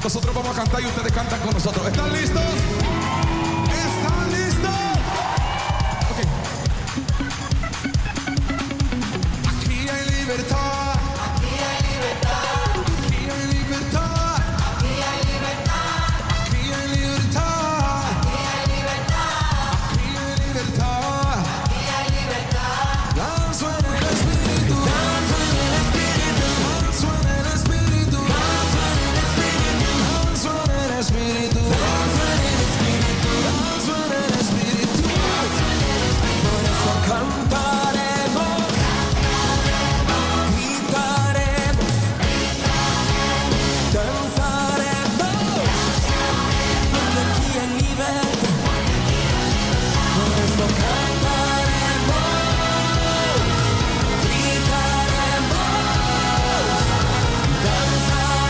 Nosotros vamos a cantar y ustedes cantan con nosotros. ¿Están listos? ¿Están listos? Ok. Aquí hay libertad. Aquí hay libertad. Aquí hay libertad. Aquí hay libertad. Aquí hay libertad. Aquí hay libertad. Aquí hay libertad. Aquí hay libertad. Danzo en el espíritu. Danzo en el espíritu. Danzo en el espíritu. Danzo en el espíritu. Danzo en el espíritu. Danzo en el espíritu. Danzo en el espíritu. Por eso cantaremos. Gritaremos. Danzaremos. Porque aquí hay libertad. Por eso cantaremos. Gritaremos. Danzaremos.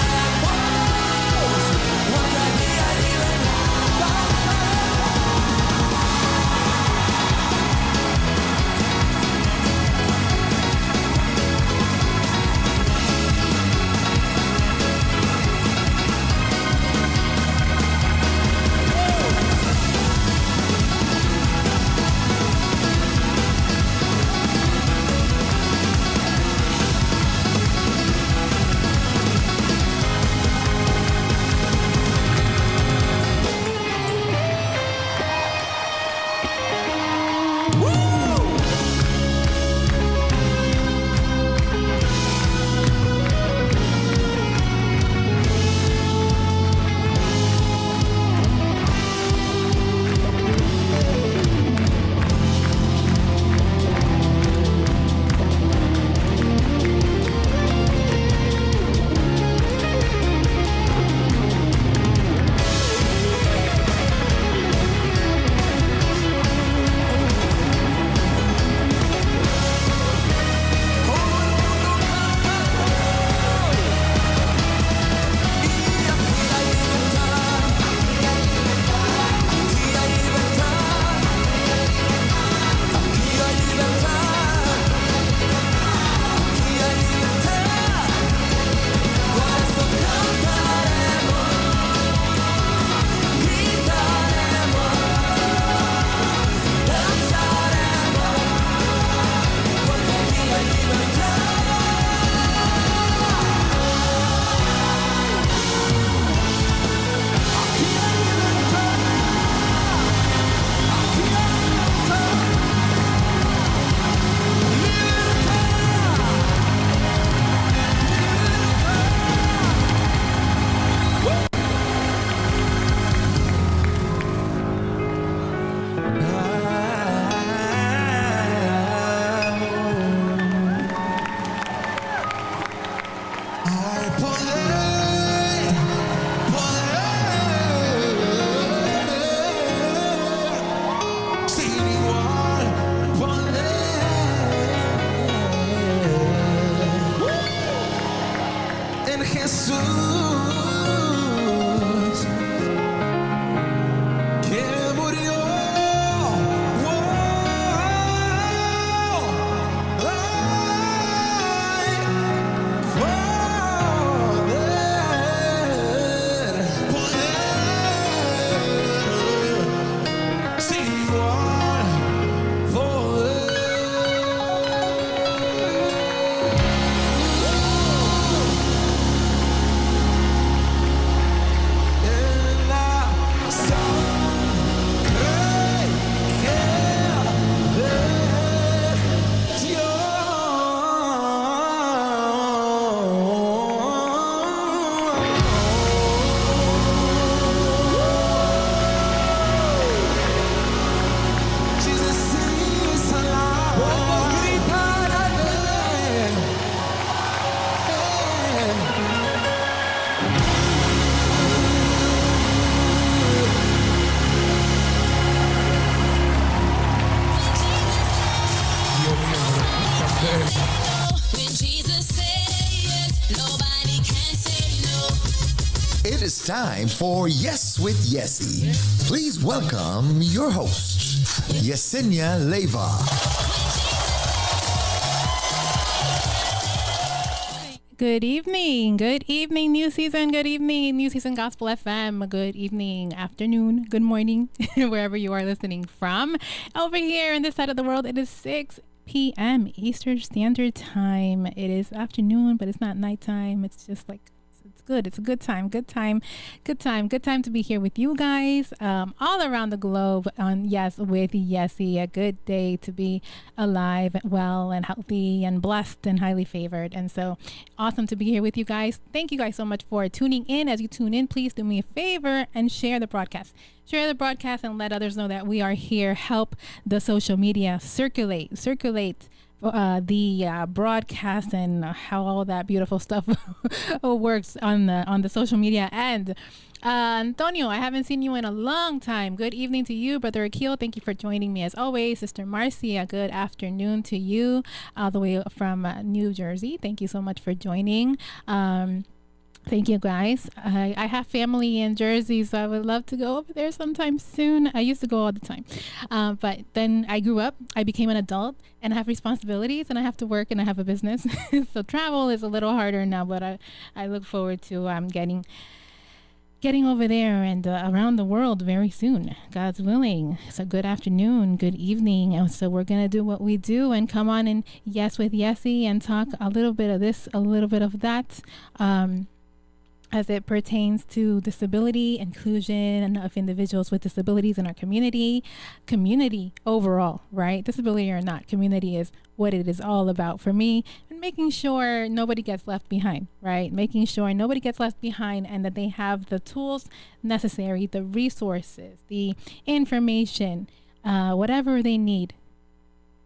Porque aquí hay libertad. Hay poder, poder, sin igual poder en Jesús que murió. It is time for Yes with Yesse. Please welcome your host, Yesenia Leyva. Good evening. Good evening, New Season. Good evening, New Season Gospel FM. Good evening, afternoon, good morning, wherever you are listening from. Over here in this side of the world, it is 6 p.m. Eastern Standard Time. It is afternoon, but it's not nighttime. It's just like, it's good. It's a good time. Good time to be here with you guys all around the globe on Yes with Yesse. A good day to be alive, well, and healthy and blessed and highly favored. And so awesome to be here with you guys. Thank you guys so much for tuning in. As you tune in, please do me a favor and share the broadcast. Share the broadcast and let others know that we are here. Help the social media circulate the broadcast and how all that beautiful stuff works on the social media. And Antonio, I haven't seen you in a long time. Good evening to you, Brother Akil. Thank you for joining me as always. Sister Marcia, good afternoon to you all the way from New Jersey. Thank you so much for joining. Thank you, guys. I have family in Jersey, so I would love to go over there sometime soon. I used to go all the time. But then I grew up, I became an adult, and I have responsibilities, and I have to work, and I have a business. So travel is a little harder now, but I look forward to getting over there and around the world very soon, God's willing. So good afternoon, good evening. And so we're going to do what we do and come on and Yes with Yesse and talk a little bit of this, a little bit of that. As it pertains to disability, inclusion of individuals with disabilities in our community overall, right? Disability or not, community is what it is all about for me, and making sure nobody gets left behind, right? Making sure nobody gets left behind and that they have the tools necessary, the resources, the information, whatever they need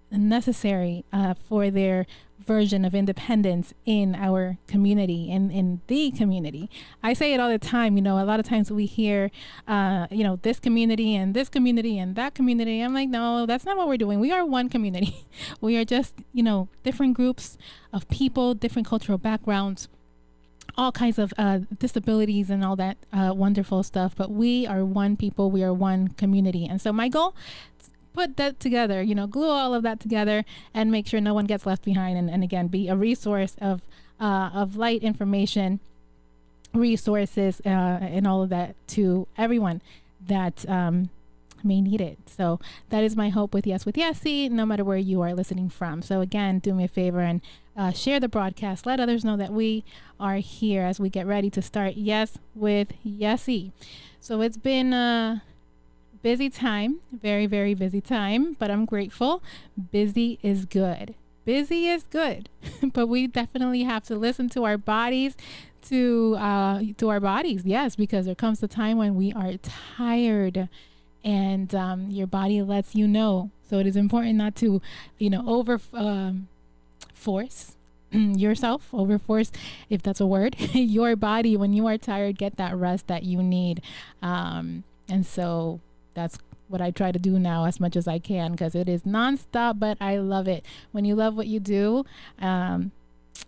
necessary for their version of independence in our community, in the community. I say it all the time, a lot of times we hear, this community and this community and that community. I'm like, no, that's not what we're doing. We are one community. We are just, different groups of people, different cultural backgrounds, all kinds of disabilities and all that wonderful stuff. But we are one people. We are one community. And so my goal, put that together, glue all of that together and make sure no one gets left behind. And again, be a resource of light information, resources, and all of that to everyone that may need it. So that is my hope with Yes with Yesse, no matter where you are listening from. So again, do me a favor and share the broadcast. Let others know that we are here as we get ready to start Yes with Yesse. So it's been busy time, very, very busy time, but I'm grateful. Busy is good. Busy is good, but we definitely have to listen to our bodies, yes, because there comes a time when we are tired, and your body lets you know. So it is important not to, force yourself, overforce, if that's a word, your body. When you are tired, get that rest that you need, and so that's what I try to do now as much as I can, because it is nonstop, but I love it. When you love what you do,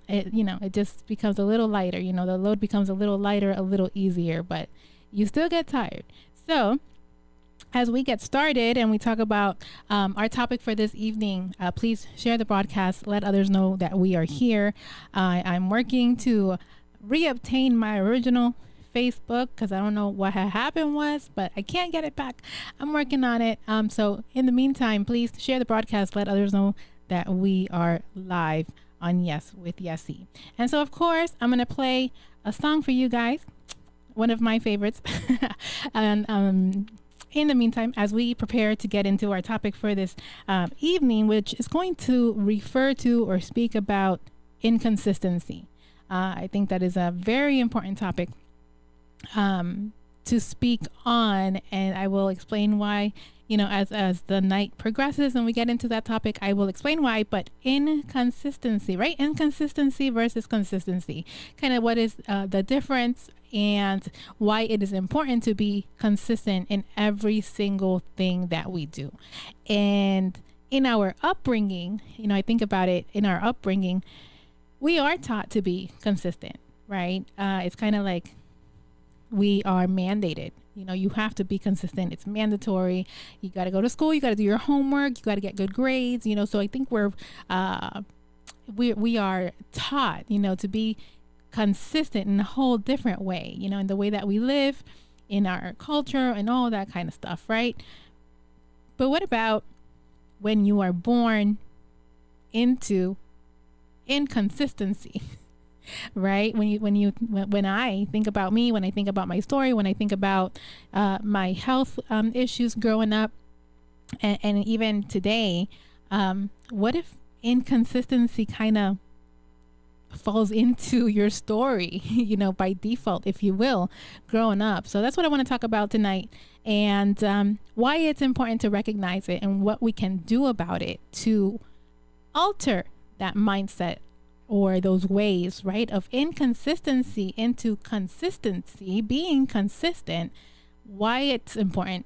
it just becomes a little lighter. The load becomes a little lighter, a little easier, but you still get tired. So as we get started and we talk about our topic for this evening, please share the broadcast. Let others know that we are here. I'm working to reobtain my original Facebook, because I don't know what had happened but I can't get it back. I'm working on it. So in the meantime, please share the broadcast. Let others know that we are live on Yes with Yesse. And so, of course, I'm going to play a song for you guys, one of my favorites. And in the meantime, as we prepare to get into our topic for this evening, which is going to refer to or speak about inconsistency. I think that is a very important topic to speak on, and I will explain why, as the night progresses and we get into that topic, I will explain why. But inconsistency, right? Inconsistency versus consistency, kind of what is the difference and why it is important to be consistent in every single thing that we do. And in our upbringing, I think about it, in our upbringing, we are taught to be consistent, right? It's kind of like we are mandated. You have to be consistent. It's mandatory. You got to go to school. You got to do your homework. You got to get good grades. So I think we're we are taught, to be consistent in a whole different way, in the way that we live, in our culture and all that kind of stuff, right? But what about when you are born into inconsistency? Right? When I think about me, when I think about my story, when I think about my health issues growing up, and even today, what if inconsistency kind of falls into your story, by default, if you will, growing up? So that's what I want to talk about tonight, and why it's important to recognize it and what we can do about it to alter that mindset or those ways, right, of inconsistency into consistency, being consistent, why it's important,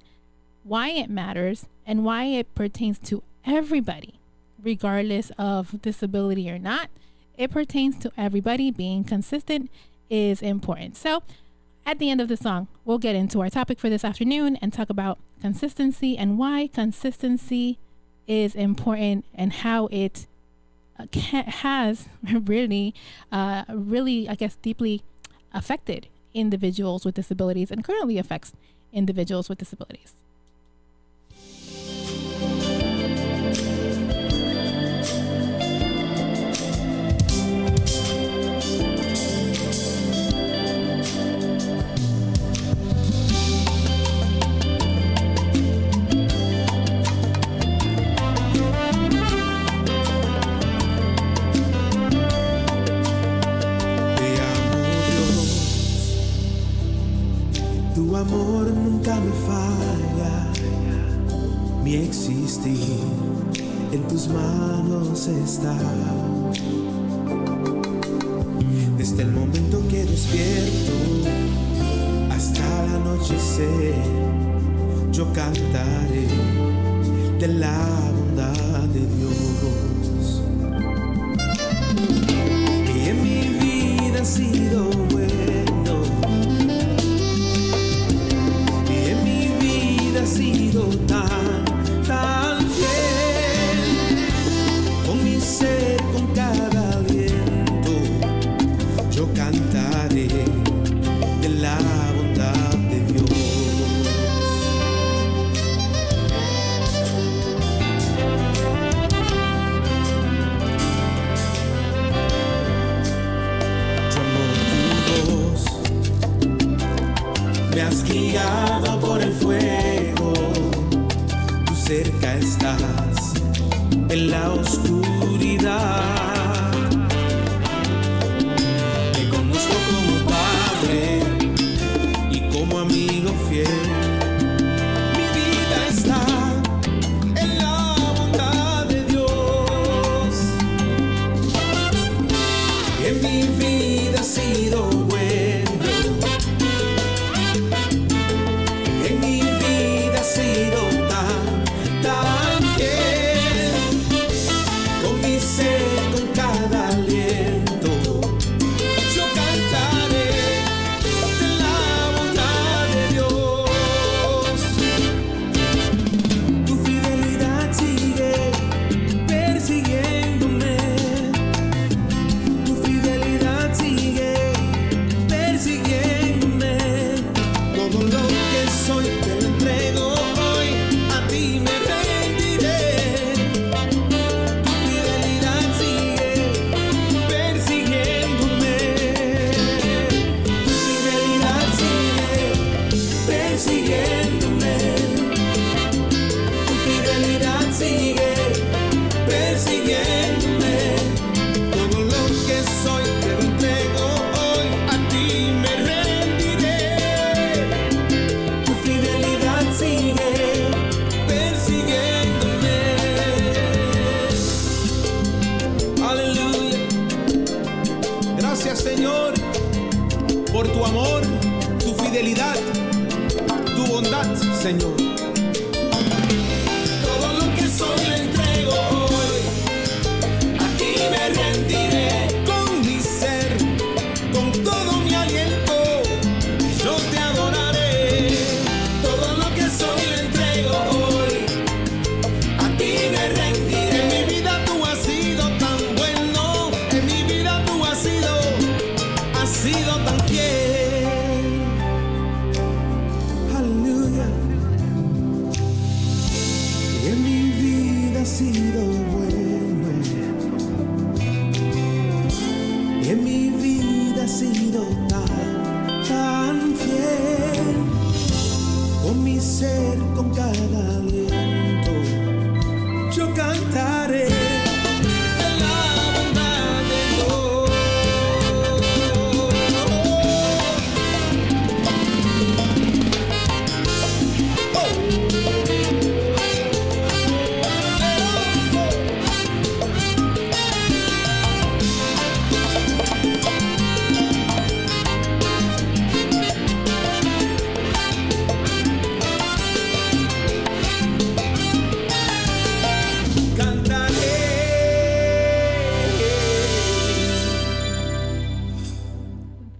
why it matters, and why it pertains to everybody, regardless of disability or not. It pertains to everybody. Being consistent is important. So at the end of the song, we'll get into our topic for this afternoon and talk about consistency and why consistency is important and how it has really, I guess, deeply affected individuals with disabilities and currently affects individuals with disabilities. Tu amor nunca me falla, mi existir en tus manos está. Desde el momento que despierto hasta el anochecer, yo cantaré de la bondad de Dios. Y en mi vida ha sido bueno, ha sido tan fiel, con mi ser, con cada aliento, yo cantaré de la bondad de Dios. Yo amo tu voz, me has guiado por el fuego, cerca estás en la oscuridad. Me conozco como padre y como amigo fiel. Mi vida está en la bondad de Dios. En mi vida ha sido bueno. En mi vida ha sido tan fiel, con mi ser, con cada aliento, yo cantaré de la bondad de Dios. Tu fidelidad sigue persiguiéndome, tu fidelidad sigue persiguiéndome. Todo lo que soy te lo entrego hoy, a ti me rendiré. Tu fidelidad sigue persiguiéndome. Tu fidelidad sigue persiguiéndome. Tu fidelidad sigue persiguiéndome. Todo lo que soy te lo entrego hoy, a ti me rendiré. Tu fidelidad sigue persiguiéndome. Aleluya. Gracias, Señor, por tu amor, tu fidelidad, tu bondad, Señor. Todo lo que soy le entrego hoy, a ti me rendiré. Con mi ser, con todo mi aliento, yo te adoraré. Todo lo que soy le entrego hoy, a ti me rendiré. En mi vida tú has sido tan bueno.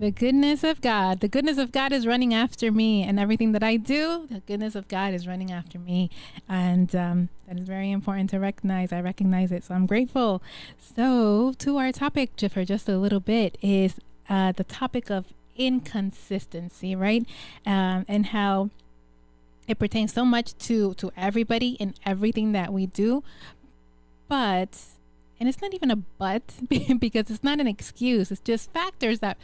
The goodness of God. The goodness of God is running after me, and everything that I do, the goodness of God is running after me. And that is very important to recognize. I recognize it. So I'm grateful. So to our topic for just a little bit is the topic of inconsistency, right? And how it pertains so much to everybody in everything that we do. But, and it's not even a but, because it's not an excuse. It's just factors that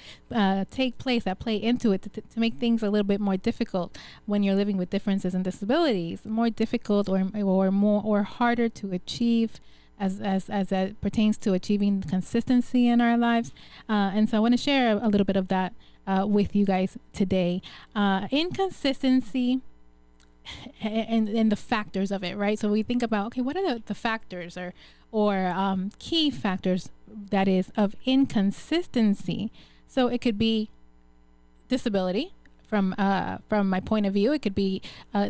take place, that play into it to make things a little bit more difficult when you're living with differences and disabilities. More difficult or more or harder to achieve as that pertains to achieving consistency in our lives. And so I want to share a little bit of that with you guys today. Inconsistency and the factors of it, right? So we think about, okay, what are the factors or key factors that is of inconsistency? So it could be disability. From my point of view, it could be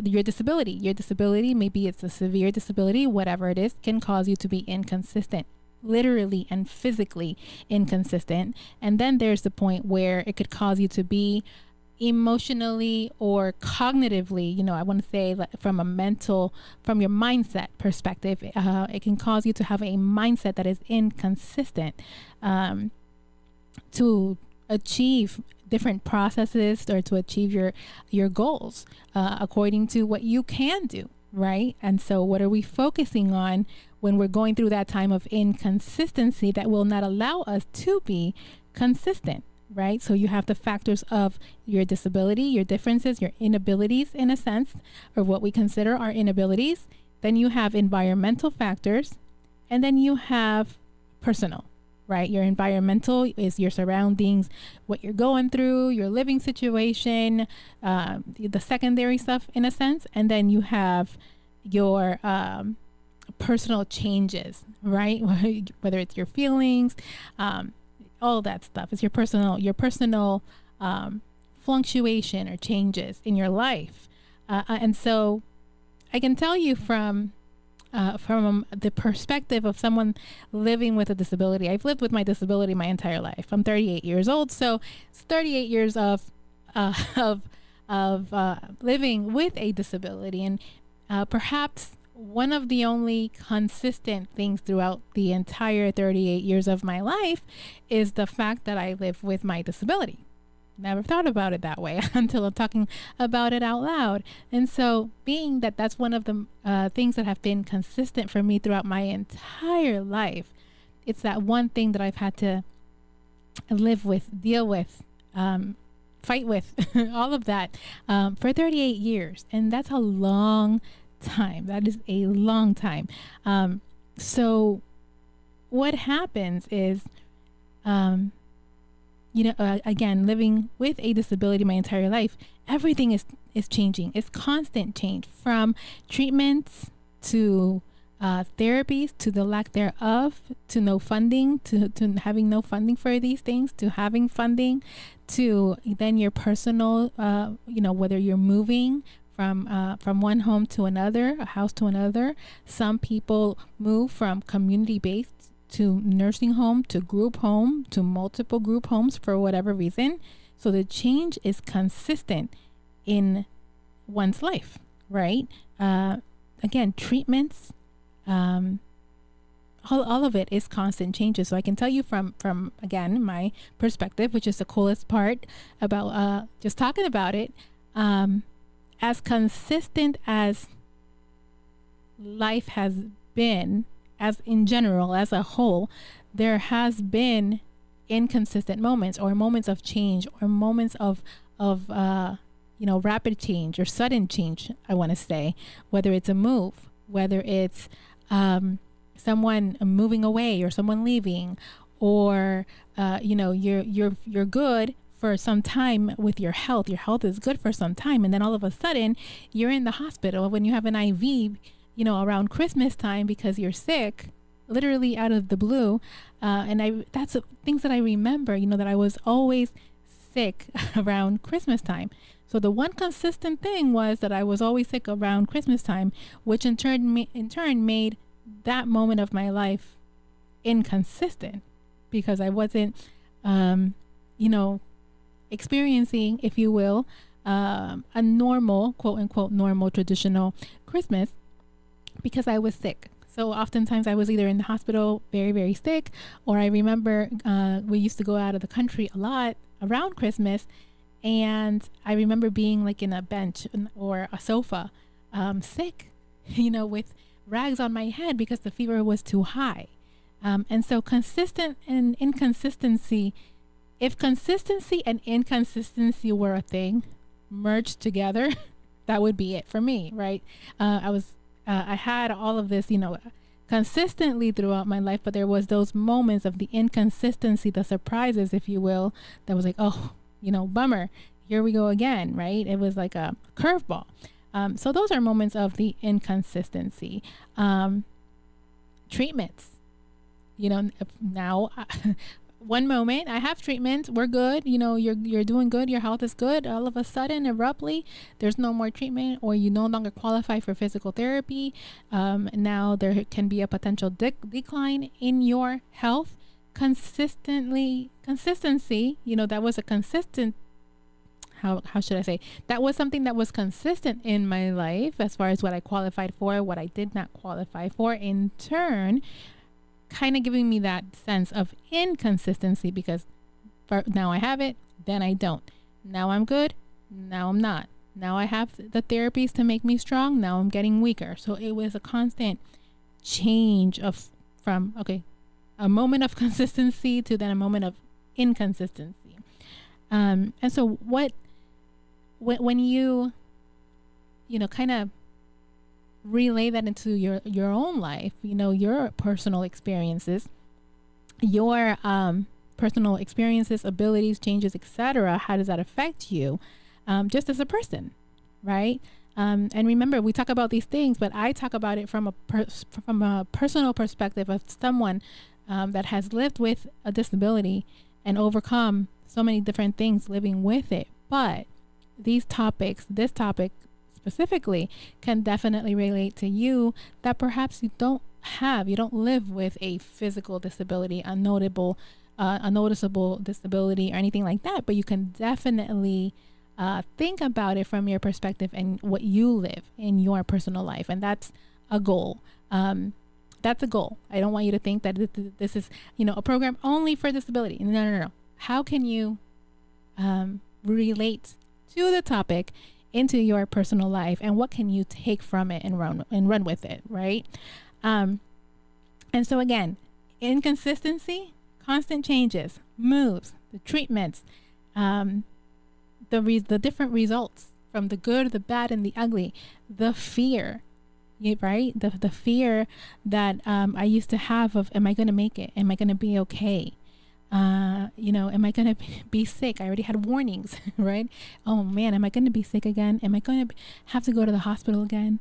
your disability. Your disability, maybe it's a severe disability, whatever it is, can cause you to be inconsistent, literally and physically inconsistent. And then there's the point where it could cause you to be emotionally or cognitively, I want to say from your mindset perspective, it can cause you to have a mindset that is inconsistent to achieve different processes or to achieve your goals according to what you can do, right? And so what are we focusing on when we're going through that time of inconsistency that will not allow us to be consistent? Right? So you have the factors of your disability, your differences, your inabilities in a sense, or what we consider our inabilities. Then you have environmental factors, and then you have personal, right? Your environmental is your surroundings, what you're going through, your living situation, the secondary stuff in a sense. And then you have your personal changes, right? Whether it's your feelings, all that stuff is your personal fluctuation or changes in your life. And so I can tell you from the perspective of someone living with a disability. I've lived with my disability my entire life. I'm 38 years old. So it's 38 years of living with a disability. And perhaps one of the only consistent things throughout the entire 38 years of my life is the fact that I live with my disability. Never thought about it that way until I'm talking about it out loud. And so being that that's one of the things that have been consistent for me throughout my entire life, it's that one thing that I've had to live with, deal with, fight with, all of that for 38 years. And that's a long time. That is a long time. So what happens is, again, living with a disability my entire life, everything is changing. It's constant change, from treatments to therapies, to the lack thereof, to no funding, to having no funding for these things, to having funding, to then your personal, whether you're moving from one home to another, a house to another. Some people move from community-based to nursing home, to group home, to multiple group homes for whatever reason. So the change is consistent in one's life, right? Again, treatments, all of it is constant changes. So I can tell you from again, my perspective, which is the coolest part about just talking about it, as consistent as life has been, as in general, as a whole, there has been inconsistent moments, or moments of change, or moments of rapid change or sudden change, I want to say, whether it's a move, whether it's someone moving away, or someone leaving, or you're good for some time with your health. Your health is good for some time, and then all of a sudden you're in the hospital when you have an IV, around Christmas time because you're sick, literally out of the blue. And that's things that I remember, that I was always sick around Christmas time. So the one consistent thing was that I was always sick around Christmas time, which in turn made that moment of my life inconsistent, because I wasn't, experiencing, if you will, a normal, quote unquote, normal traditional Christmas because I was sick. So oftentimes I was either in the hospital very, very sick, or I remember we used to go out of the country a lot around Christmas. And I remember being like in a bench or a sofa, sick, with rags on my head because the fever was too high. And so consistent and inconsistency, if consistency and inconsistency were a thing merged together, that would be it for me, right? I had all of this, consistently throughout my life, but there was those moments of the inconsistency, the surprises, if you will, that was like, oh, bummer, here we go again, right? It was like a curveball. So those are moments of the inconsistency. Treatments, now one moment I have treatment, we're good, you're doing good, your health is good. All of a sudden, abruptly, there's no more treatment, or you no longer qualify for physical therapy. Now there can be a potential decline in your health. Consistency, that was a consistent, how should I say, that was something that was consistent in my life as far as what I qualified for, what I did not qualify for, in turn kind of giving me that sense of inconsistency, because now I have it, then I don't. Now I'm good, now I'm not. Now I have the therapies to make me strong, now I'm getting weaker. So it was a constant change from a moment of consistency to then a moment of inconsistency. And so when you kind of relay that into your own life, your personal experiences, abilities, changes, etc., how does that affect you, just as a person, right? And remember, we talk about these things, but I talk about it from a personal perspective of someone that has lived with a disability and overcome so many different things living with it. But this topic specifically can definitely relate to you, that perhaps you don't live with a physical disability, a noticeable disability or anything like that, but you can definitely think about it from your perspective and what you live in your personal life. And that's a goal. That's a goal. I don't want you to think that this is, a program only for disability. No. How can you relate to the topic into your personal life, and what can you take from it and run with it, right? And so again, inconsistency, constant changes, moves, the treatments, the different results from the good, the bad, and the ugly, the fear, right? The fear that I used to have of, am I going to make it? Am I going to be okay? Am I going to be sick? I already had warnings, right? Oh man, am I going to be sick again? Am I going to have to go to the hospital again?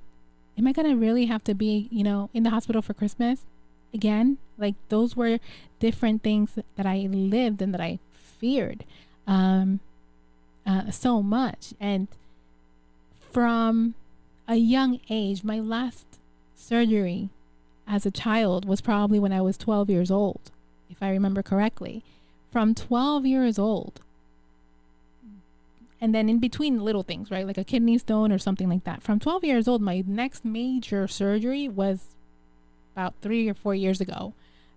Am I going to really have to be, in the hospital for Christmas again? Like, those were different things that I lived and that I feared, so much. And from a young age, my last surgery as a child was probably when I was 12 years old, if I remember correctly. From 12 years old, and then in between little things, right, like a kidney stone or something like that. From 12 years old, my next major surgery was about 3 or 4 years ago.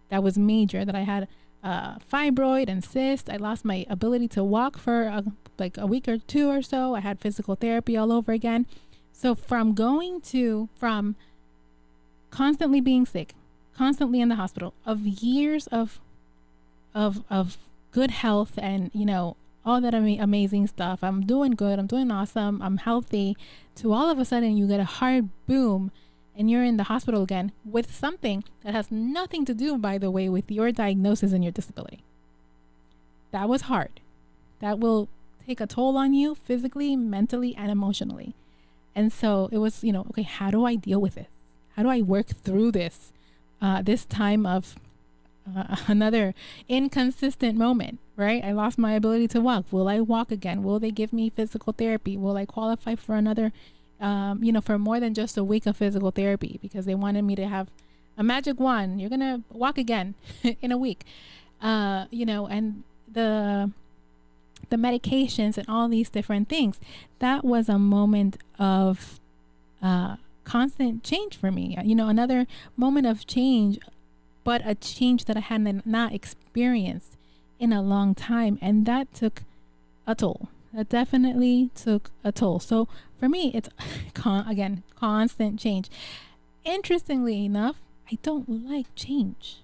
That was major, that I had fibroid and cyst. I lost my ability to walk for a week or two or so. I had physical therapy all over again. So from constantly being sick, constantly in the hospital, of years of good health and, all that amazing stuff. I'm doing good. I'm doing awesome. I'm healthy. To all of a sudden you get a hard boom and you're in the hospital again with something that has nothing to do, by the way, with your diagnosis and your disability. That was hard. That will take a toll on you physically, mentally, and emotionally. And so it was, okay, how do I deal with it? How do I work through this time of another inconsistent moment, right? I lost my ability to walk. Will I walk again? Will they give me physical therapy? Will I qualify for another, for more than just a week of physical therapy, because they wanted me to have a magic wand. You're going to walk again in a week, and the medications and all these different things. That was a moment of constant change for me. Another moment of change, but a change that I had not experienced in a long time. And that took a toll. That definitely took a toll. So for me, it's constant change. Interestingly enough, I don't like change.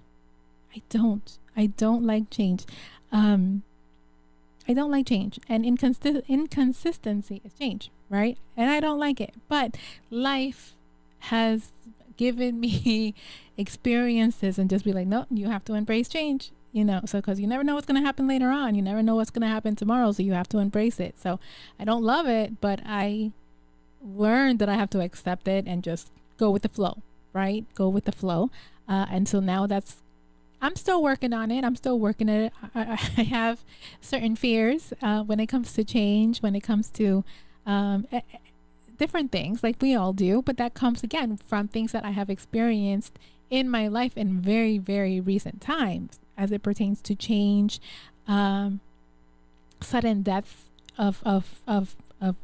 I don't like change. I don't like change, and inconsistency is change, right? And I don't like it. But life has given me experiences and just be like, no, you have to embrace change, so because you never know what's going to happen later on. You never know what's going to happen tomorrow, so you have to embrace it. So I don't love it, but I learned that I have to accept it and just go with the flow, right? Go with the flow. And so now I'm still working on it. I'm still working at it. I have certain fears when it comes to change, when it comes to different things, like we all do. But that comes, again, from things that I have experienced in my life in very, very recent times as it pertains to change, sudden deaths of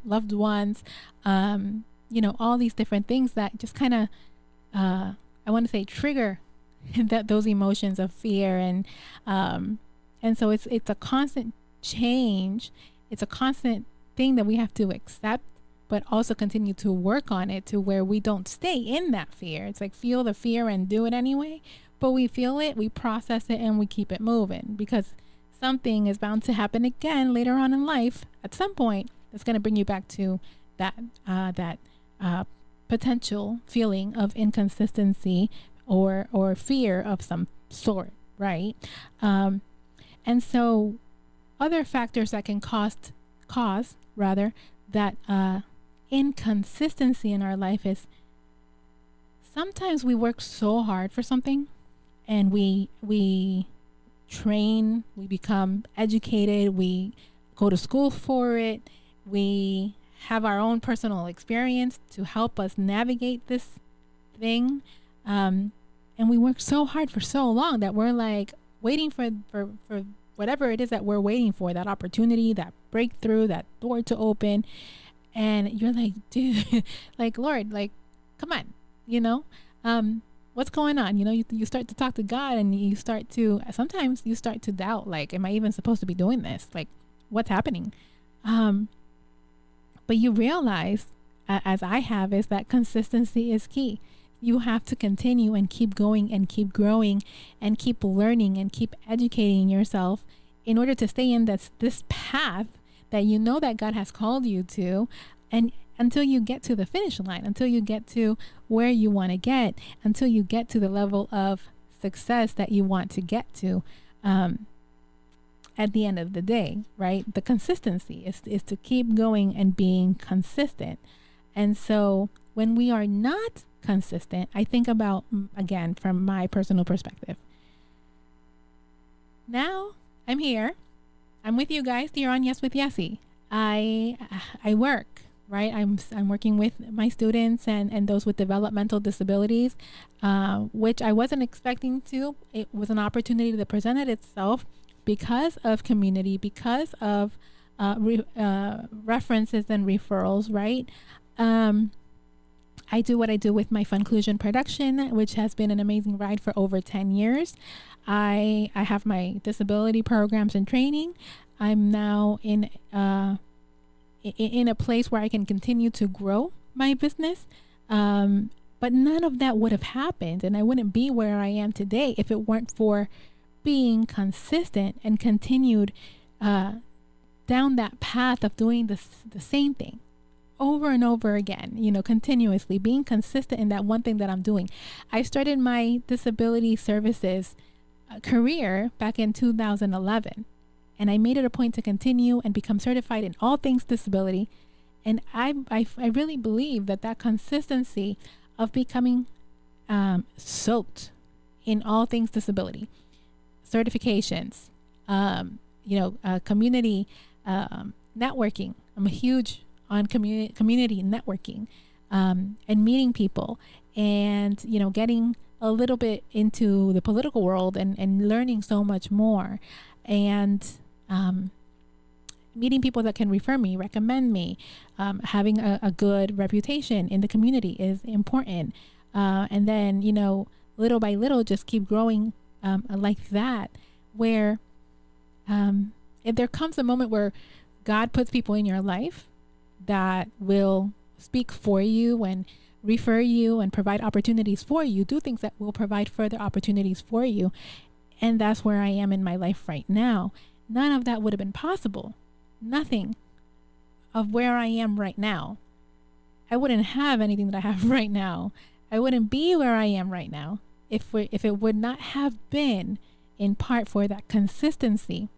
loved ones, all these different things that just kind of, I want to say, trigger those emotions of fear. And so it's a constant change. It's a constant thing that we have to accept, but also continue to work on it to where we don't stay in that fear. It's like, feel the fear and do it anyway, but we feel it, we process it, and we keep it moving, because something is bound to happen again later on in life at some point that's going to bring you back to that potential feeling of inconsistency or fear of some sort, right? And so other factors that can cause that inconsistency in our life is sometimes we work so hard for something, and we train, we become educated, we go to school for it, we have our own personal experience to help us navigate this thing. And we work so hard for so long that we're like waiting for whatever it is that we're waiting for, that opportunity, that breakthrough, that door to open. And you're like, dude, like, Lord, like, come on, what's going on? You start to talk to God, and sometimes you start to doubt, like, am I even supposed to be doing this? Like, what's happening? But you realize, as I have, is that consistency is key. You have to continue and keep going and keep growing and keep learning and keep educating yourself in order to stay in this path that that God has called you to, and until you get to the finish line, until you get to where you want to get, until you get to the level of success that you want to get to at the end of the day, right? The consistency is to keep going and being consistent. And so when we are not consistent, I think about, again, from my personal perspective. Now I'm here. I'm with you guys here on Yes with Yesse. I work, right? I'm working with my students and those with developmental disabilities, which I wasn't expecting to. It was an opportunity that presented itself because of community, because of references and referrals, right? I do what I do with my Funclusion production, which has been an amazing ride for over 10 years. I have my disability programs and training. I'm now in a place where I can continue to grow my business. But none of that would have happened, and I wouldn't be where I am today if it weren't for being consistent and continued down that path of doing the same thing over and over again, continuously being consistent in that one thing that I'm doing. I started my disability services career back in 2011, and I made it a point to continue and become certified in all things disability. And I really believe that consistency of becoming soaked in all things disability, certifications, community networking. I'm a huge on community networking, and meeting people, and getting a little bit into the political world and learning so much more. And meeting people that can refer me, recommend me, having a good reputation in the community is important. And then, you know, little by little, just keep growing like that, where if there comes a moment where God puts people in your life that will speak for you and refer you and provide opportunities for you, do things that will provide further opportunities for you. And that's where I am in my life right now. None of that would have been possible. Nothing of where I am right now. I wouldn't have anything that I have right now. I wouldn't be where I am right now if it would not have been in part for that consistency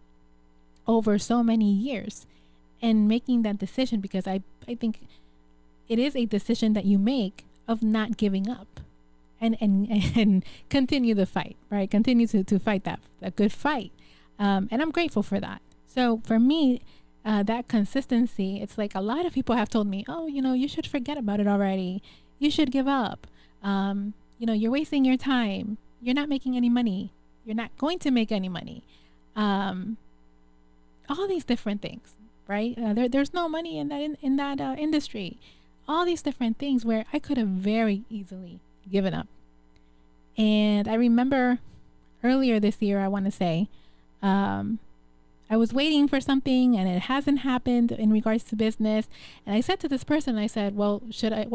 over so many years and making that decision, because I think it is a decision that you make of not giving up and continue the fight, right? Continue to fight a good fight. And I'm grateful for that. So for me, that consistency, it's like a lot of people have told me, oh, you know, you should forget about it already. You should give up. You know, you're wasting your time. You're not making any money. You're not going to make any money. All these different things, right? There's no money in that industry. All these different things where I could have very easily given up. And I remember earlier this year, I want to say, I was waiting for something and it hasn't happened in regards to business. And I said to this person, I said, well, should I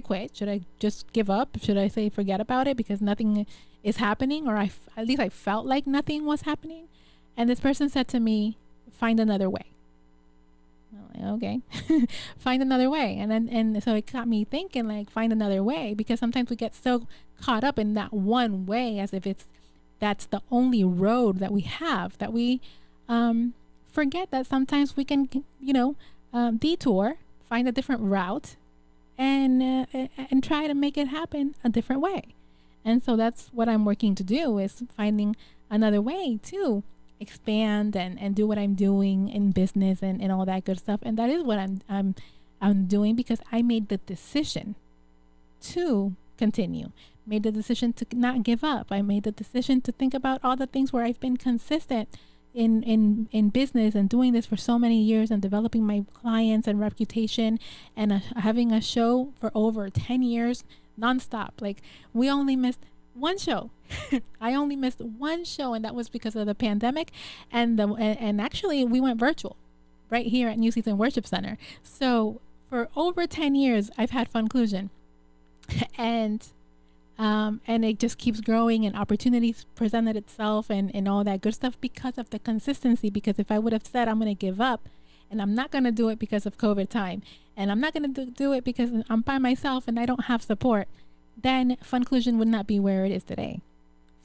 quit? Should I just give up? Should I say forget about it because nothing is happening? Or at least I felt like nothing was happening. And this person said to me, find another way. I'm like, okay, find another way. And so it got me thinking, like, find another way, because sometimes we get so caught up in that one way as if that's the only road that we have, that we forget that sometimes we can, you know, detour, find a different route, and try to make it happen a different way. And so that's what I'm working to do, is finding another way to expand and do what I'm doing in business and all that good stuff. And that is what I'm doing, because I made the decision to continue, made the decision to not give up. I made the decision to think about all the things where I've been consistent in business and doing this for so many years and developing my clients and reputation and having a show for over 10 years nonstop. Like, we only missed one show. I only missed one show, and that was because of the pandemic. And actually we went virtual right here at New Season Worship Center. So for over 10 years, I've had Funclusion, and it just keeps growing, and opportunities presented itself and all that good stuff because of the consistency. Because if I would have said I'm going to give up, and I'm not going to do it because of COVID time, and I'm not going to do it because I'm by myself and I don't have support, then Funclusion would not be where it is today.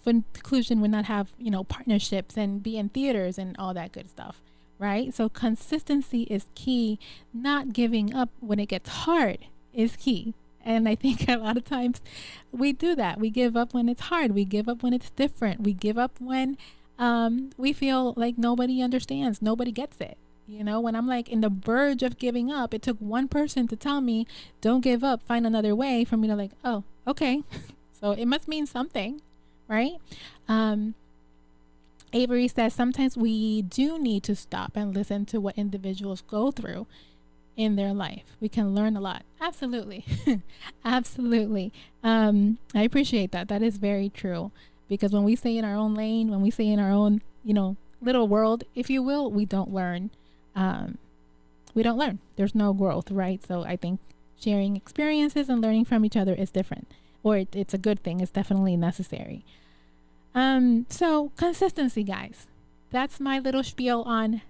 Funclusion would not have, you know, partnerships and be in theaters and all that good stuff, right? So consistency is key. Not giving up when it gets hard is key. And I think a lot of times we do that. We give up when it's hard. We give up when it's different. We give up when we feel like nobody understands, nobody gets it. You know, when I'm like in the verge of giving up, it took one person to tell me, don't give up, find another way, for me to like, oh, okay. So it must mean something, right? Avery says, sometimes we do need to stop and listen to what individuals go through in their life. We can learn a lot. Absolutely. Absolutely. I appreciate that. That is very true. Because when we stay in our own lane, when we stay in our own, you know, little world, if you will, we don't learn. There's no growth, right? So I think sharing experiences and learning from each other is different, or it's a good thing. It's definitely necessary. So consistency, guys, that's my little spiel on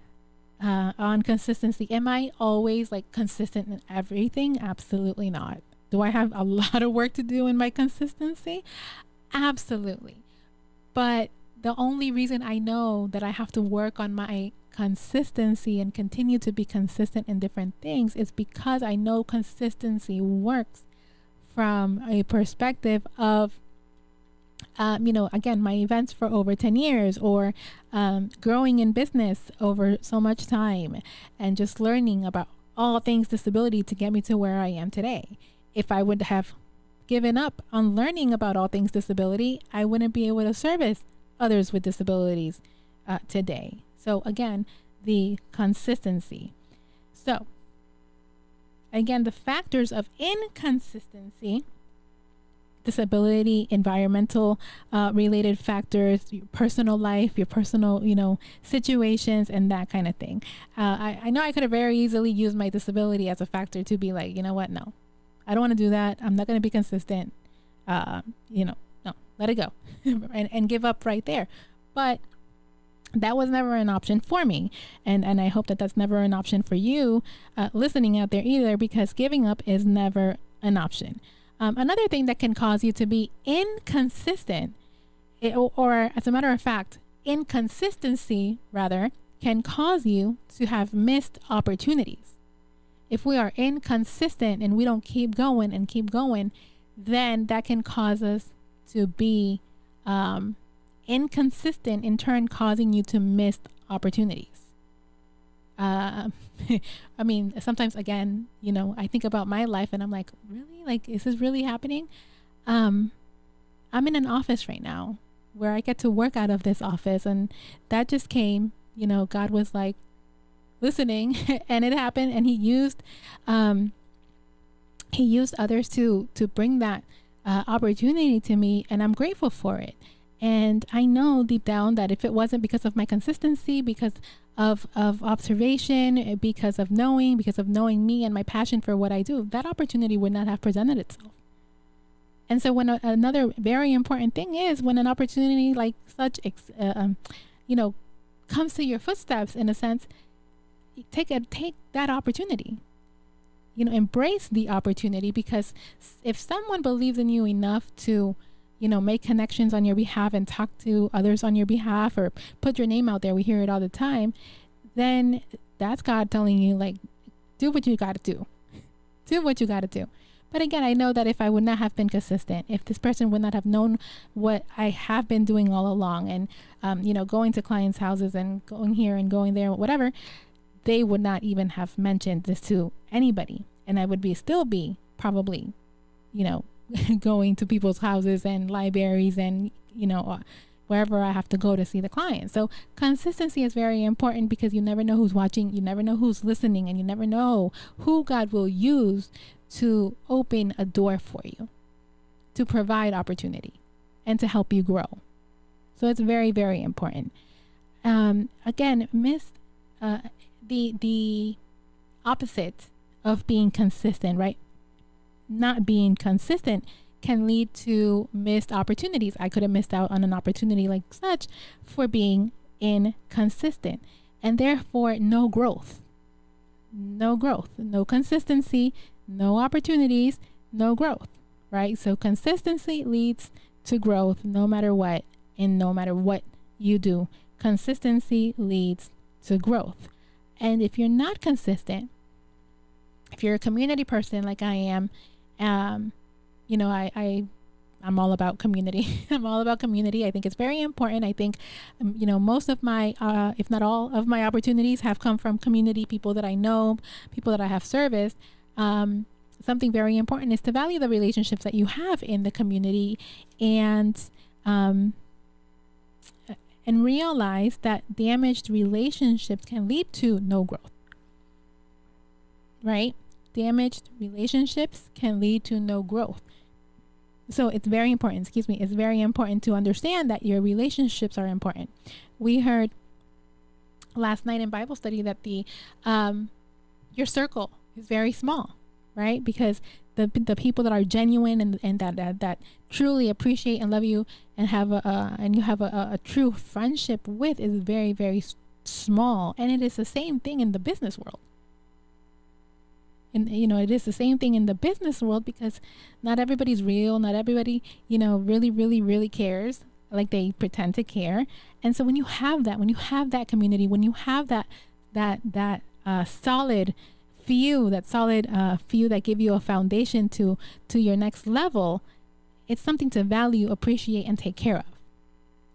consistency. Am I always like consistent in everything? Absolutely not. Do I have a lot of work to do in my consistency? Absolutely. But the only reason I know that I have to work on my consistency and continue to be consistent in different things is because I know consistency works from a perspective of, you know, again, my events for over 10 years, or growing in business over so much time, and just learning about all things disability to get me to where I am today. If I would have given up on learning about all things disability, I wouldn't be able to service others with disabilities today. So again, the consistency. So again, the factors of inconsistency: disability, environmental related factors, your personal life, your personal, situations, and that kind of thing. I know I could have very easily used my disability as a factor to be like, you know what? No, I don't want to do that. I'm not going to be consistent. No, let it go and give up right there. But that was never an option for me. And I hope that that's never an option for you listening out there either, because giving up is never an option. Another thing that can cause you to be inconsistent, or as a matter of fact, inconsistency rather, can cause you to have missed opportunities. If we are inconsistent and we don't keep going, then that can cause us to be inconsistent, in turn causing you to miss opportunities. I mean, sometimes again, I think about my life and I'm like, really? Like, is this really happening? I'm in an office right now where I get to work out of this office, and that just came, God was like listening and it happened, and he used others to bring that opportunity to me, and I'm grateful for it. And I know deep down that if it wasn't because of my consistency, because of observation, because of knowing me and my passion for what I do, that opportunity would not have presented itself. And so when another very important thing is when an opportunity like such, comes to your footsteps, in a sense, take that opportunity. Embrace the opportunity, because if someone believes in you enough to make connections on your behalf and talk to others on your behalf, or put your name out there, we hear it all the time, then that's God telling you, like, do what you got to do. Do what you got to do. But again, I know that if I would not have been consistent, if this person would not have known what I have been doing all along, and, going to clients' houses and going here and going there, whatever, they would not even have mentioned this to anybody. And I would still be probably, going to people's houses and libraries and, wherever I have to go to see the client. So consistency is very important, because you never know who's watching, you never know who's listening, and you never know who God will use to open a door for you, to provide opportunity, and to help you grow. So it's very, very important. Again, the opposite of being consistent, right? Not being consistent can lead to missed opportunities. I could have missed out on an opportunity like such for being inconsistent, and therefore no growth, no consistency, no opportunities, no growth, right? So consistency leads to growth no matter what, and no matter what you do, consistency leads to growth. And if you're not consistent, if you're a community person like I am, I'm all about community. I'm all about community. I think it's very important. I think, most of my, if not all of my opportunities have come from community, people that I know, people that I have serviced. Something very important is to value the relationships that you have in the community, and realize that damaged relationships can lead to no growth, right? Damaged relationships can lead to no growth. So it's very important, it's very important to understand that your relationships are important. We heard last night in Bible study that your circle is very small, right? Because the people that are genuine and that truly appreciate and love you and have a true friendship with is very, very small. And it is the same thing in the business world. And, it is the same thing in the business world, because not everybody's real. Not everybody, really, really, really cares like they pretend to care. And so when you have that community, when you have that solid few that give you a foundation to your next level, it's something to value, appreciate, and take care of.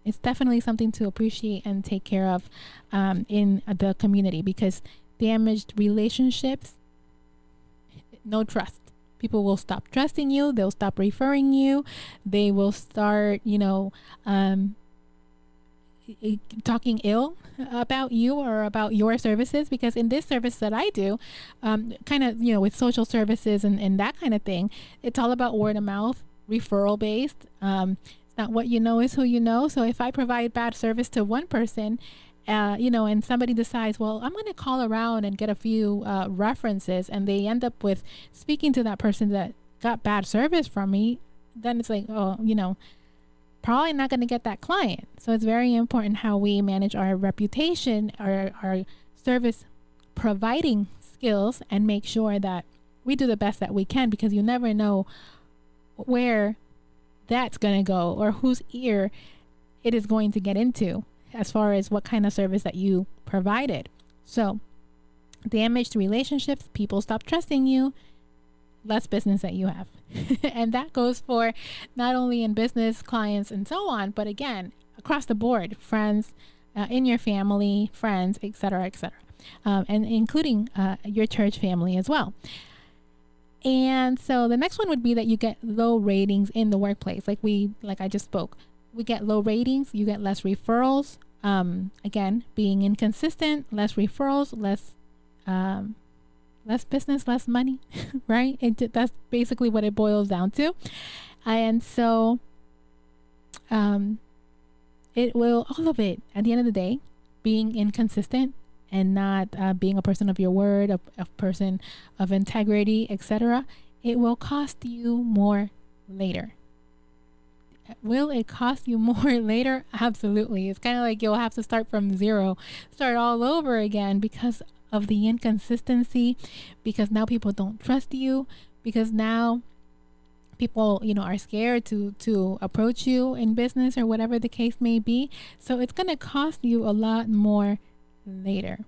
It's definitely something to appreciate and take care of in the community, because damaged relationships, no trust. People will stop trusting you. They'll stop referring you. They will start, talking ill about you or about your services, because in this service that I do, kind of, with social services and that kind of thing, it's all about word of mouth, referral based. It's not what you know is who you know. So if I provide bad service to one person, and somebody decides, well, I'm going to call around and get a few references, and they end up with speaking to that person that got bad service from me, then it's like, probably not going to get that client. So it's very important how we manage our reputation, our service providing skills, and make sure that we do the best that we can, because you never know where that's going to go or whose ear it is going to get into as far as what kind of service that you provided. So damaged relationships, people stop trusting you, less business that you have. And that goes for not only in business, clients, and so on, but again, across the board, friends, in your family, friends, etc., and including your church family as well. And so the next one would be that you get low ratings in the workplace. Like I just spoke, we get low ratings, you get less referrals. Again, being inconsistent, less referrals, less business, less money, right? That's basically what it boils down to. And so it will, all of it, at the end of the day, being inconsistent and not being a person of your word, a person of integrity, etc., it will cost you more later. Will it cost you more later? Absolutely. It's kind of like you'll have to start from zero, start all over again because of the inconsistency, because now people don't trust you, because now people, are scared to approach you in business or whatever the case may be. So it's going to cost you a lot more later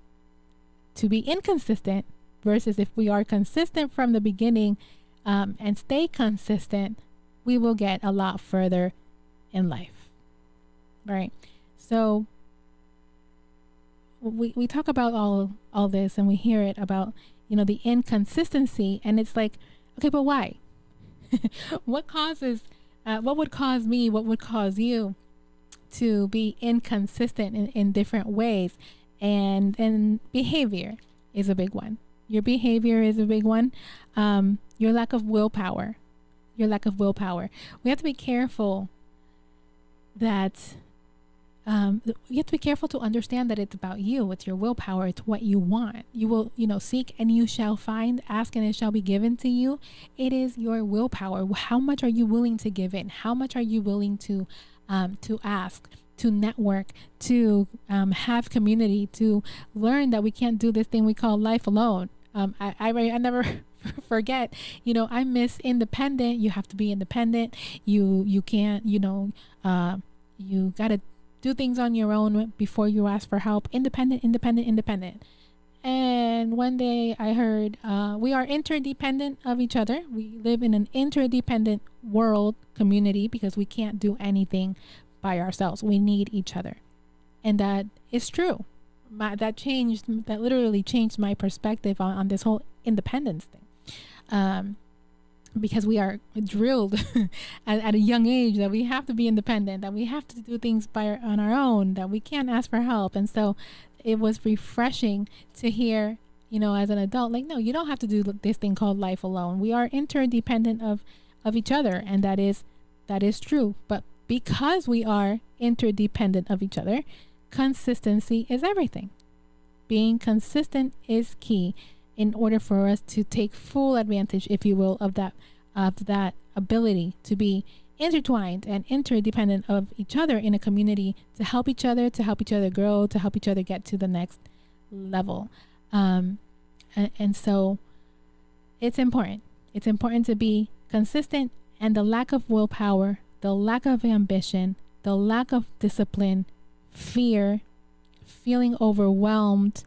to be inconsistent, versus if we are consistent from the beginning and stay consistent, we will get a lot further in life, right? So we talk about all this, and we hear it about, the inconsistency, and it's like, okay, but why? What would cause me, what would cause you to be inconsistent in different ways? And behavior is a big one. Your behavior is a big one. Your lack of willpower. We have to be careful that you have to be careful to understand that it's about you. It's your willpower. It's what you want. You will, seek and you shall find, ask and it shall be given to you. It is your willpower. How much are you willing to give in? How much are you willing to ask, to network, to have community, to learn that we can't do this thing we call life alone. I never forget, I miss independent. You have to be independent. You can't, you got to do things on your own before you ask for help. Independent. And one day I heard, we are interdependent of each other. We live in an interdependent world community because we can't do anything by ourselves. We need each other. And that is true. That literally changed my perspective on this whole independence thing. Because we are drilled at a young age that we have to be independent, that we have to do things on our own, that we can't ask for help. And so it was refreshing to hear, as an adult, like, no, you don't have to do this thing called life alone. We are interdependent of each other. And that is true. But because we are interdependent of each other, consistency is everything. Being consistent is key in order for us to take full advantage, if you will, of that ability to be intertwined and interdependent of each other in a community, to help each other grow, to help each other get to the next level. And so it's important. It's important to be consistent, and the lack of willpower, the lack of ambition, the lack of discipline, fear, feeling overwhelmed,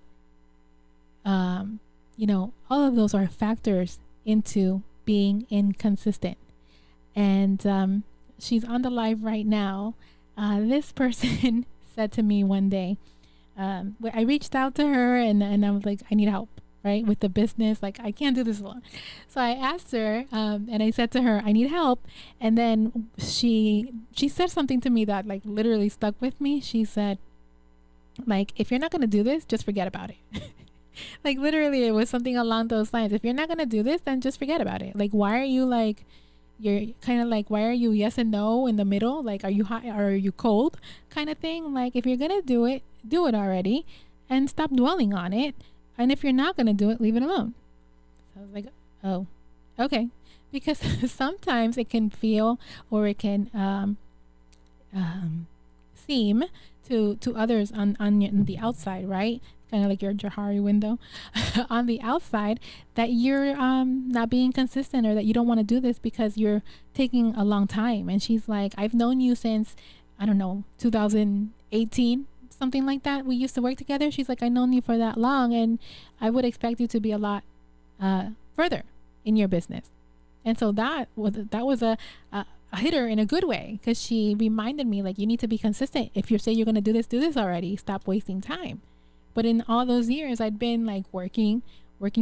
all of those are factors into being inconsistent. And she's on the live right now. This person said to me one day, I reached out to her and I was like, I need help. right? With the business, like I can't do this alone. So I asked her, and I said to her, I need help. And then she said something to me that like literally stuck with me. She said, like, if you're not going to do this, just forget about it. Like literally it was something along those lines. If you're not going to do this, then just forget about it. Like, why are you like, you're kind of like, why are you yes and no in the middle? Like, are you hot or are you cold kind of thing? Like, if you're going to do it already and stop dwelling on it. And if you're not going to do it, leave it alone. So I was like, oh, okay. Because sometimes it can feel, or it can seem to others on the outside, right? Kind of like your Johari window on the outside, that you're not being consistent, or that you don't want to do this because you're taking a long time. And she's like, I've known you since, I don't know, 2018, something like that. We used to work together. She's like, I've known you for that long, and I would expect you to be a lot further in your business. And so that was a hitter in a good way, because she reminded me, like, you need to be consistent. If you say you're going to do this already. Stop wasting time. But in all those years, I'd been like working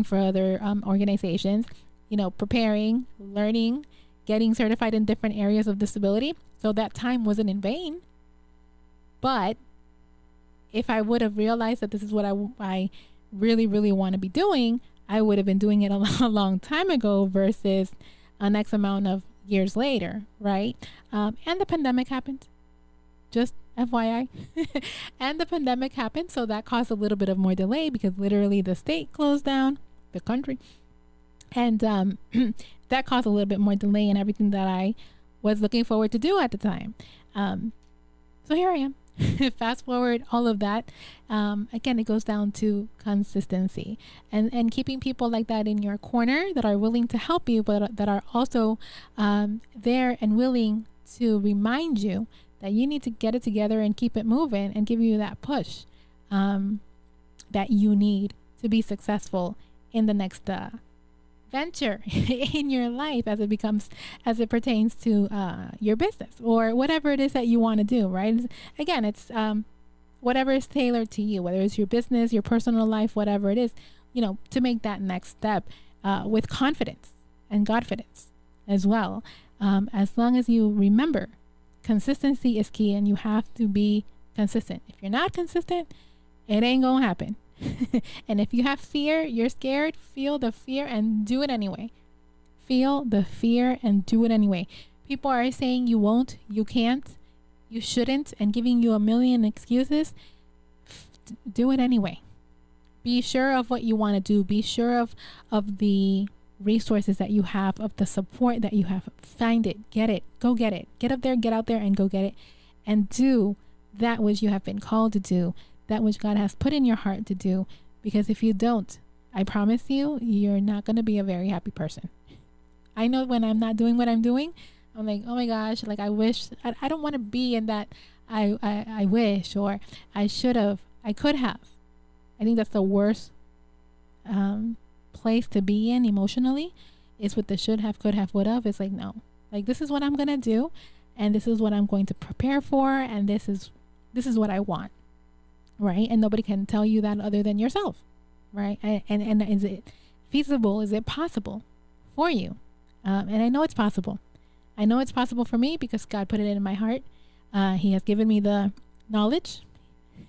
for other organizations, you know, preparing, learning, getting certified in different areas of disability. So that time wasn't in vain. But if I would have realized that this is what I really, really want to be doing, I would have been doing it a long time ago versus an X amount of years later, right? And the pandemic happened. Just FYI. And the pandemic happened, so that caused a little bit of more delay, because literally the state closed down, the country, and that caused a little bit more delay in everything that I was looking forward to do at the time. So here I am. Fast forward all of that. Again, it goes down to consistency and keeping people like that in your corner that are willing to help you, but that are also there and willing to remind you that you need to get it together and keep it moving, and give you that push that you need to be successful in the next venture in your life, as it pertains to your business or whatever it is that you want to do, right? Again, it's whatever is tailored to you, whether it's your business, your personal life, whatever it is, you know, to make that next step with confidence and Godfidence as well. As long as you remember, consistency is key, and you have to be consistent. If you're not consistent, it ain't gonna happen. And if you have fear, you're scared, feel the fear and do it anyway. Feel the fear and do it anyway. People are saying you won't, you can't, you shouldn't, and giving you a million excuses. Do it anyway. Be sure of what you want to do. Be sure of the resources that you have, of the support that you have. Find it, get it, go get it. Get up there, get out there and go get it, and do that which you have been called to do, that which God has put in your heart to do. Because if you don't, I promise you, you're not going to be a very happy person. I know when I'm not doing what I'm doing, I'm like, oh my gosh, like I wish, I don't want to be in that I wish, or I should have, I could have. I think that's the worst place to be in emotionally, is with the should have, could have, would have. It's like, no, like this is what I'm gonna do, and this is what I'm going to prepare for, and this is what I want, right? And nobody can tell you that other than yourself, right? And is it feasible? Is it possible for you? And I know it's possible. I know it's possible for me because God put it in my heart. He has given me the knowledge,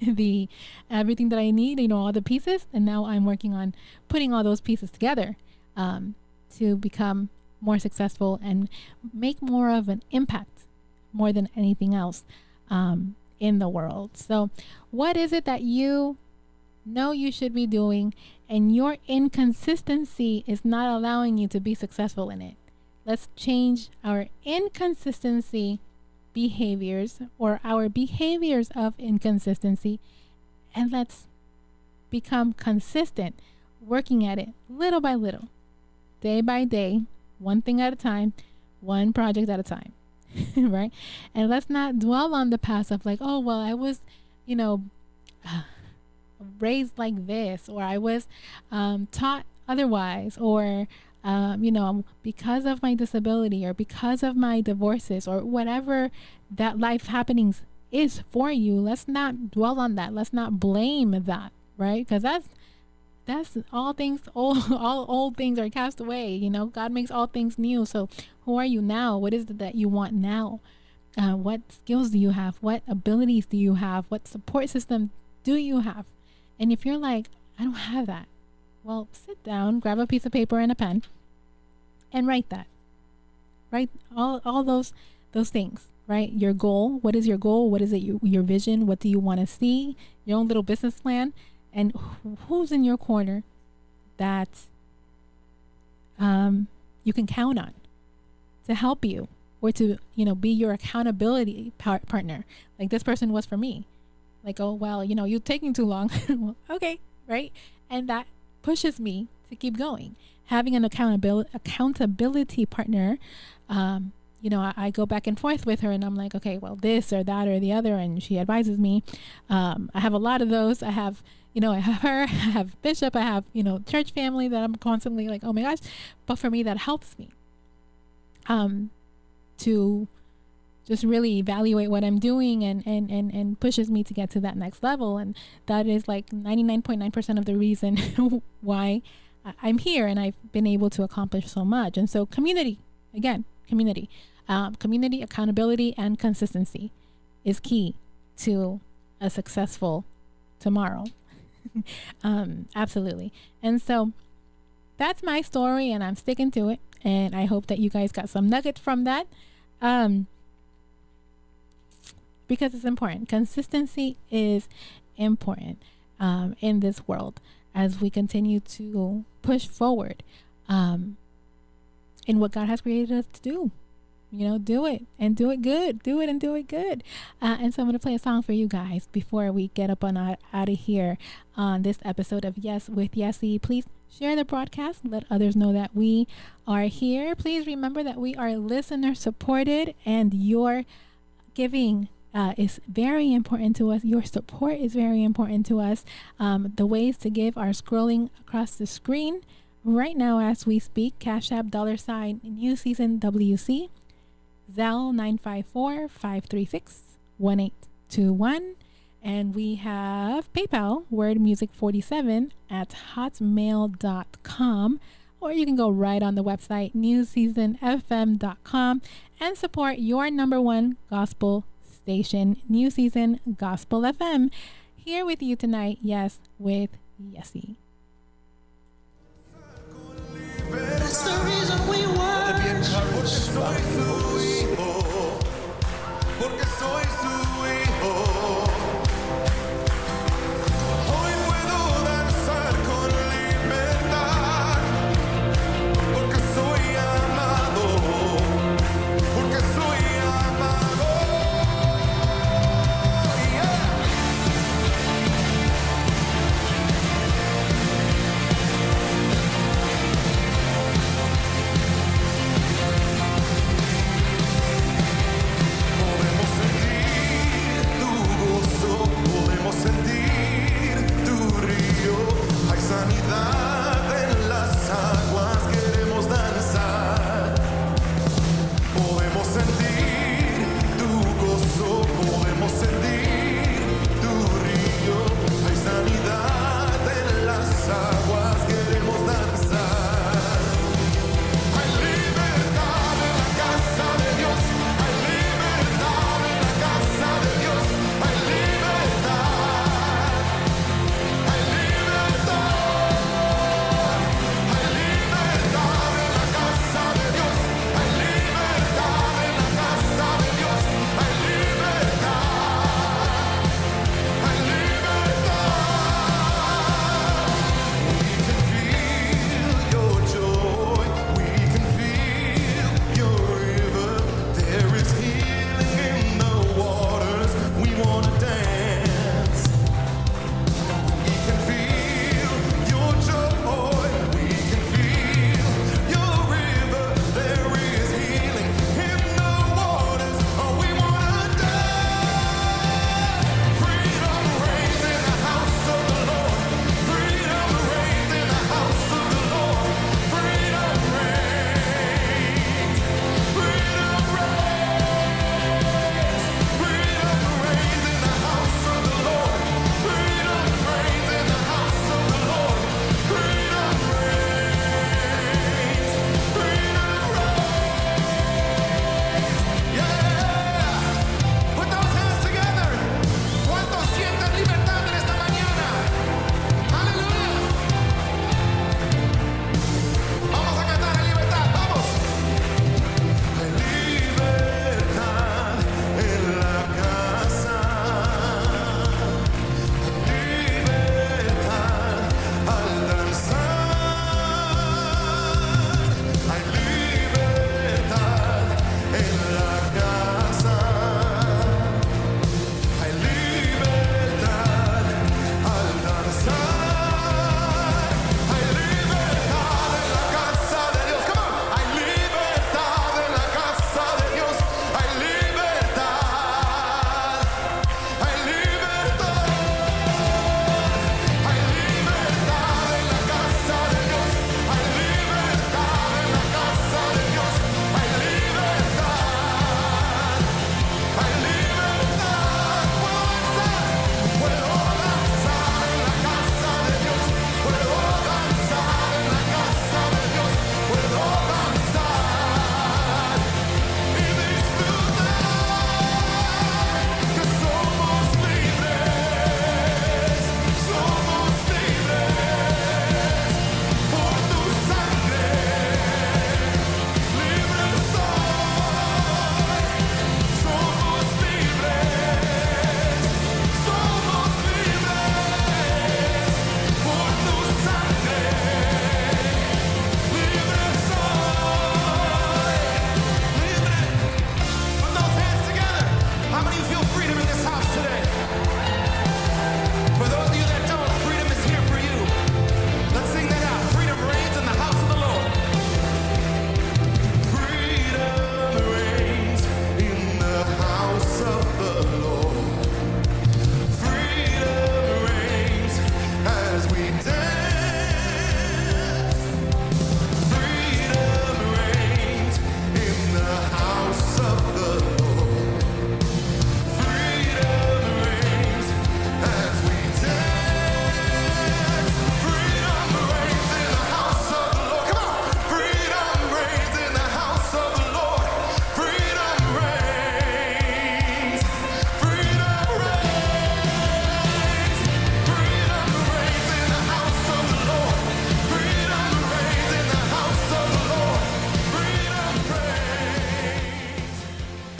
the everything that I need, you know, all the pieces, and now I'm working on putting all those pieces together to become more successful and make more of an impact, more than anything else, in the world. So what is it that you know you should be doing, and your inconsistency is not allowing you to be successful in it? Let's change our inconsistency behaviors, or our behaviors of inconsistency, and let's become consistent, working at it little by little, day by day, one thing at a time, one project at a time. Right? And let's not dwell on the past of like, oh well, I was, you know, raised like this, or I was taught otherwise, or you know, because of my disability, or because of my divorces, or whatever that life happenings is for you. Let's not dwell on that. Let's not blame that, right? Because that's that's all things old. All old things are cast away. You know, God makes all things new. So who are you now? What is it that you want now? What skills do you have? What abilities do you have? What support system do you have? And if you're like, I don't have that, well, sit down, grab a piece of paper and a pen, and write that. Write all those things. Right? Your goal. What is your goal? What is it? Your vision? What do you want to see? Your own little business plan. And who's in your corner that you can count on to help you, or to, you know, be your accountability partner. Like this person was for me. Like, oh, well, you know, you're taking too long. Well, okay. Right. And that pushes me to keep going. Having an accountability partner, you know, I go back and forth with her and I'm like, okay, well, this or that or the other. And she advises me. I have a lot of those. I have, you know, I have her, I have Bishop, I have, you know, church family that I'm constantly like, oh my gosh. But for me, that helps me to just really evaluate what I'm doing and pushes me to get to that next level. And that is like 99.9% of the reason why I'm here and I've been able to accomplish so much. And so community, community, accountability, and consistency is key to a successful tomorrow. Absolutely. And so that's my story and I'm sticking to it. And I hope that you guys got some nuggets from that. Because it's important. Consistency is important in this world as we continue to push forward in what God has created us to do. You know, do it and do it good. Do it and do it good. And so I'm going to play a song for you guys before we get up on out of here on this episode of Yes with Yesse. Please share the broadcast. Let others know that we are here. Please remember that we are listener supported and your giving is very important to us. Your support is very important to us. The ways to give are scrolling across the screen right now as we speak. Cash App $, New Season WC. Zelle 954-536-1821. And we have PayPal, wordmusic47 at hotmail.com. Or you can go right on the website, newseasonfm.com, and support your number one gospel station, New Season Gospel FM. Here with you tonight, yes, with Yesse. That's the reason we worship. Porque soy su hijo. Hoy puedo danzar con libertad. Porque soy amado. Porque soy amado. Yeah.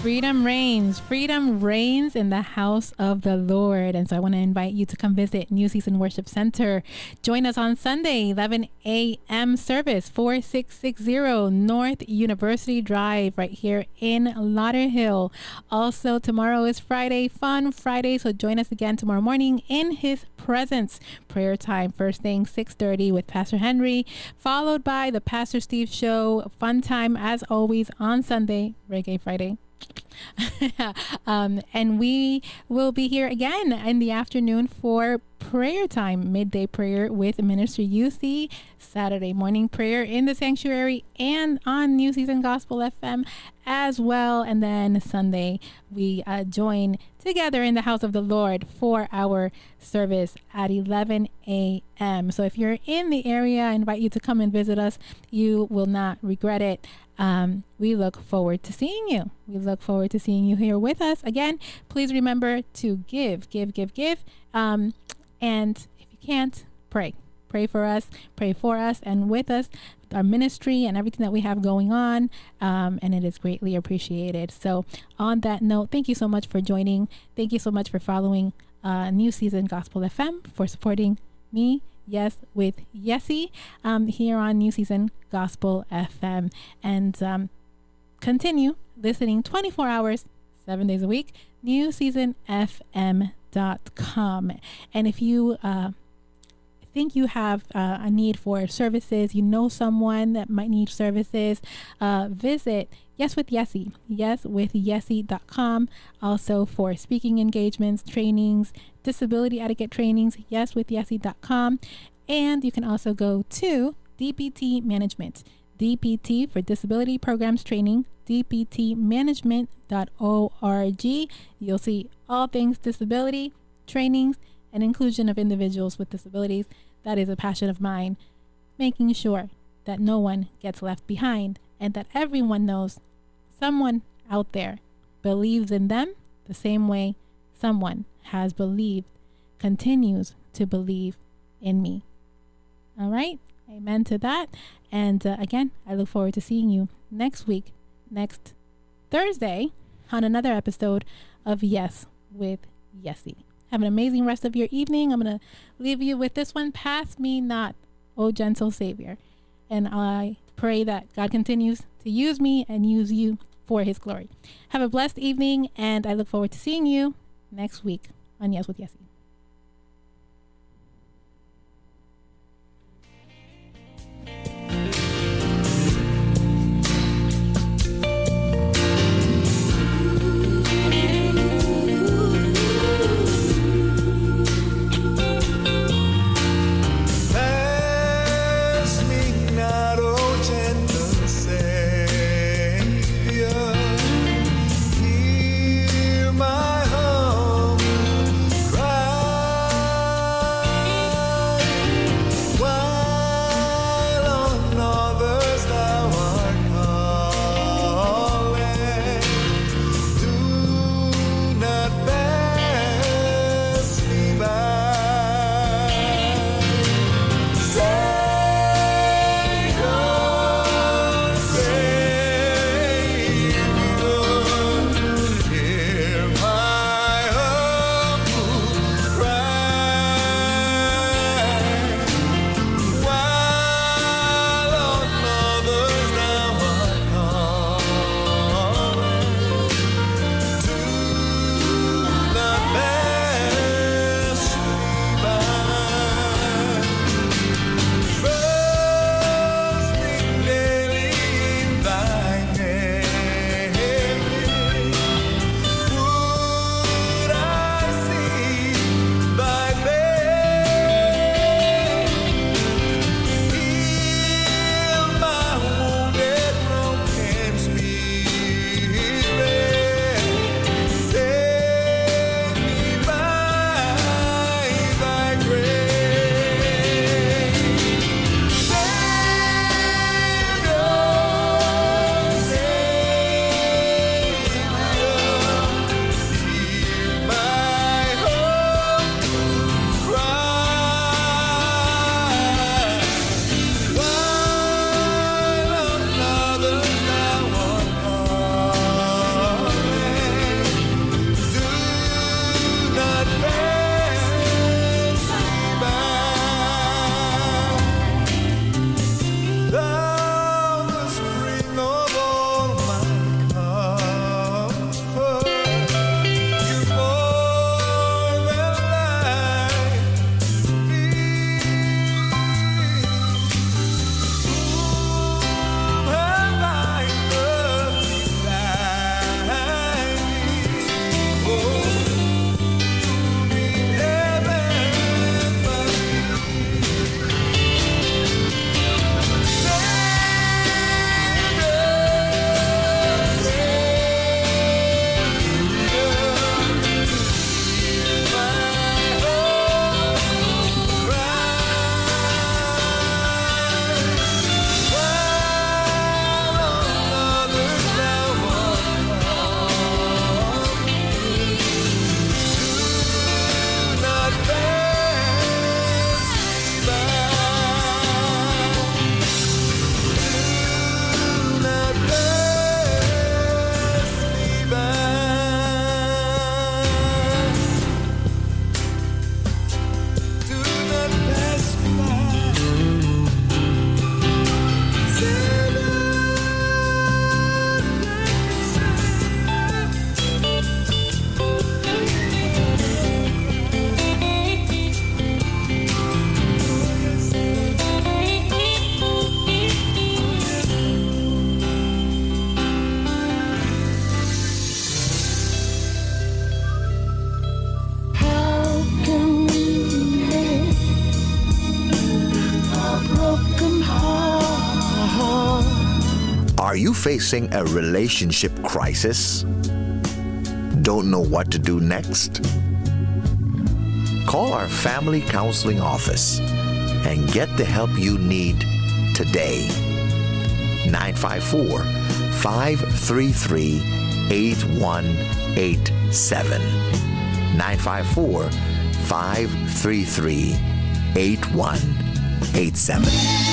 Freedom reigns. Freedom reigns in the house of the Lord. And so I want to invite you to come visit New Season Worship Center. Join us on Sunday, 11 a.m. service, 4660 North University Drive, right here in Lauderhill. Also, tomorrow is Friday, Fun Friday. So join us again tomorrow morning in His presence. Prayer time, first thing, 6:30 with Pastor Henry, followed by the Pastor Steve Show. Fun time, as always, on Sunday, Reggae Friday. And we will be here again in the afternoon for prayer time, midday prayer with Minister Yesse, Saturday morning prayer in the sanctuary and on New Season Gospel FM as well. And then Sunday we join together in the house of the Lord for our service at 11 a.m. So if you're in the area, I invite you to come and visit us. You will not regret it. We look forward to seeing you. We look forward to seeing you here with us. Again, please remember to give. And if you can't, pray. Pray for us and with us, our ministry and everything that we have going on. And it is greatly appreciated. So on that note, thank you so much for joining. Thank you so much for following New Season Gospel FM, for supporting me, Yes, with Yesse, here on New Season Gospel FM. And continue listening 24 hours, 7 days a week, newseasonfm.com. And if you think you have a need for services, you know someone that might need services, visit Yes with Yesse, yeswithyesse.com. Also for speaking engagements, trainings, disability etiquette trainings, yeswithyesse.com. And you can also go to DPT Management, DPT for Disability Programs Training, dptmanagement.org. You'll see all things disability, trainings, and inclusion of individuals with disabilities. That is a passion of mine, making sure that no one gets left behind and that everyone knows someone out there believes in them the same way someone has believed, continues to believe in me. All right. Amen to that. And again, I look forward to seeing you next week, next Thursday, on another episode of Yes with Yesse. Have an amazing rest of your evening. I'm going to leave you with this one. Pass me not, O gentle Savior. And I pray that God continues to use me and use you for His glory. Have a blessed evening, and I look forward to seeing you next week on Yes with Yesse. Hear my humble cry. Are you facing a relationship crisis? Don't know what to do next? Call our family counseling office and get the help you need today. 954-533-8187. 954-533-8187.